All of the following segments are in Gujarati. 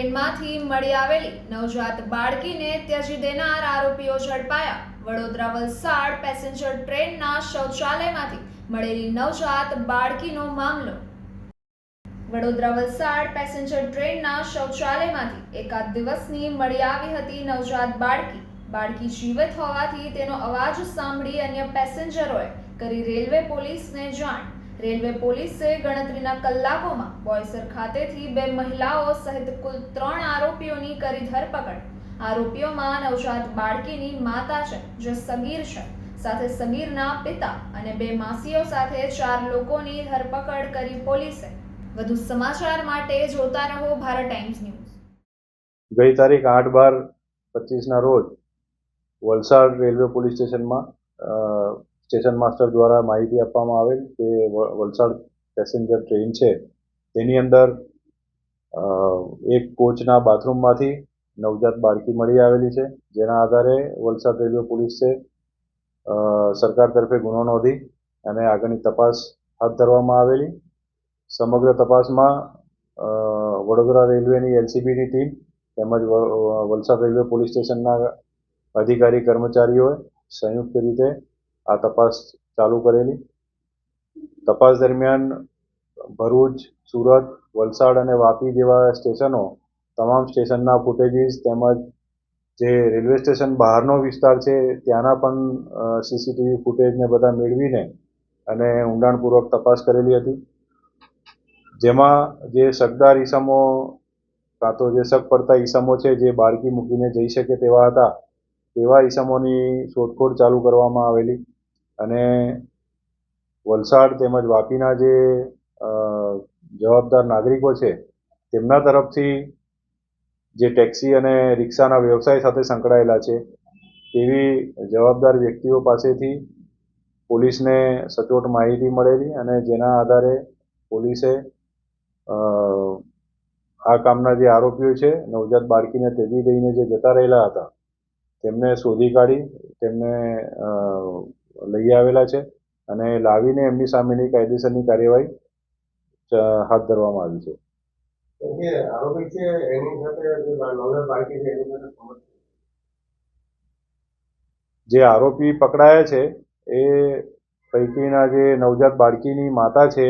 ટ્રેનમાંથી મળી આવેલી નવજાત બાળકીને ત્યજી દેનાર આરોપીઓ ઝડપાયા। વડોદરા વલસાડ પેસેન્જર ટ્રેનના શૌચાલયમાંથી મળેલી નવજાત બાળકીનો મામલો। વડોદરા વલસાડ પેસેન્જર ટ્રેનના શૌચાલયમાંથી એકાદ દિવસની મળી આવી હતી નવજાત બાળકી જીવિત હોવાથી તેનો અવાજ સાંભળી અન્ય પેસેન્જરોએ કરી રેલવે પોલીસને જાણ। રેલવે પોલીસે ગણતરીના કલાકોમાં બોઈસર ખાતેથી 2 મહિલાઓ સહિત કુલ 3 આરોપીઓની કરી ધરપકડ। આરોપીઓમાં નવજાત બાળકીની માતા છે જે સગીર છે, સાથે સગીરના પિતા અને 2 માસીઓ સાથે 4 લોકોની ધરપકડ કરી પોલીસે। વધુ સમાચાર માટે જોતા રહો ભારત ટાઈમ્સ ન્યૂઝ। ગઈ તારીખ 8/12/25ના રોજ વલસાડ રેલવે પોલીસ સ્ટેશનમાં સ્ટેશન માસ્ટર દ્વારા માહિતી આપવામાં આવેલ કે વલસાડ પેસેન્જર ટ્રેન છે તેની અંદર એક કોચના બાથરૂમમાંથી નવજાત બાળકી મળી આવેલી છે, જેના આધારે વલસાડ રેલવે પોલીસે સરકાર તરફે ગુનો નોંધી અને આગળની તપાસ હાથ ધરવામાં આવેલી। સમગ્ર તપાસમાં વડોદરા રેલવેની એલસીબીની ટીમ તેમજ વલસાડ રેલવે પોલીસ સ્ટેશનના અધિકારી કર્મચારીઓએ સંયુક્ત રીતે આ તપાસ ચાલુ કરેલી। તપાસ દરમિયાન ભરૂચ, સુરત, વલસાડ અને વાપી જેવા સ્ટેશનો તમામ સ્ટેશનના ફૂટેજીસ તેમજ જે રેલવે સ્ટેશન બહારનો વિસ્તાર છે ત્યાંના પણ સીસીટીવી ફૂટેજને બધા મેળવીને અને ઊંડાણપૂર્વક તપાસ કરેલી હતી, જેમાં જે શકદાર ઈસમો કાં તો જે શક પડતા ઈસમો છે જે બાળકી મૂકીને જઈ શકે તેવા હતા તેવા ઈસમોની શોધખોળ ચાલુ કરવામાં આવેલી અને વલસાડ તેમજ વાપીના જે જવાબદાર નાગરિકો છે તેમના તરફથી જે ટેક્સી અને રિક્ષાના વ્યવસાય સાથે સંકળાયેલા છે તેવી જવાબદાર વ્યક્તિઓ પાસેથી પોલીસને સચોટ માહિતી મળેલી અને જેના આધારે પોલીસે આ કામના જે આરોપીઓ છે નવજાત બાળકીને ત્યજી દઈને જે જતા રહેલા હતા તેમને શોધી કાઢી તેમને લઈ આવેલા છે અને લાવીને એમની સામેની કાયદેસરની કાર્યવાહી હાથ ધરવામાં આવી છે। જે આરોપી પકડાયા છે એ પૈકીના જે નવજાત બાળકીની માતા છે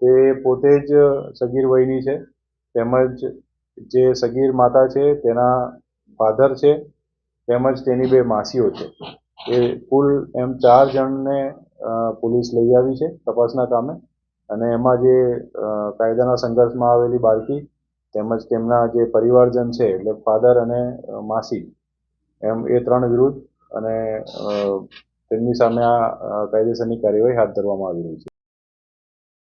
તે પોતે જ સગીર વયની છે, તેમજ જે સગીર માતા છે તેના ફાધર છે તેમજ તેની 2 માસીઓ છે। એ કુલ એમ 4 જણને પોલીસ લઈ આવી છે તપાસના કામે અને એમાં જે કાયદાના સંઘર્ષમાં આવેલી બાળકી તેમજ તેમના જે પરિવારજન છે એટલે ફાધર અને માસી એમ એ 3 વિરુદ્ધ અને તેમની સામે આ કાયદેસરની કાર્યવાહી હાથ ધરવામાં આવી રહી છે।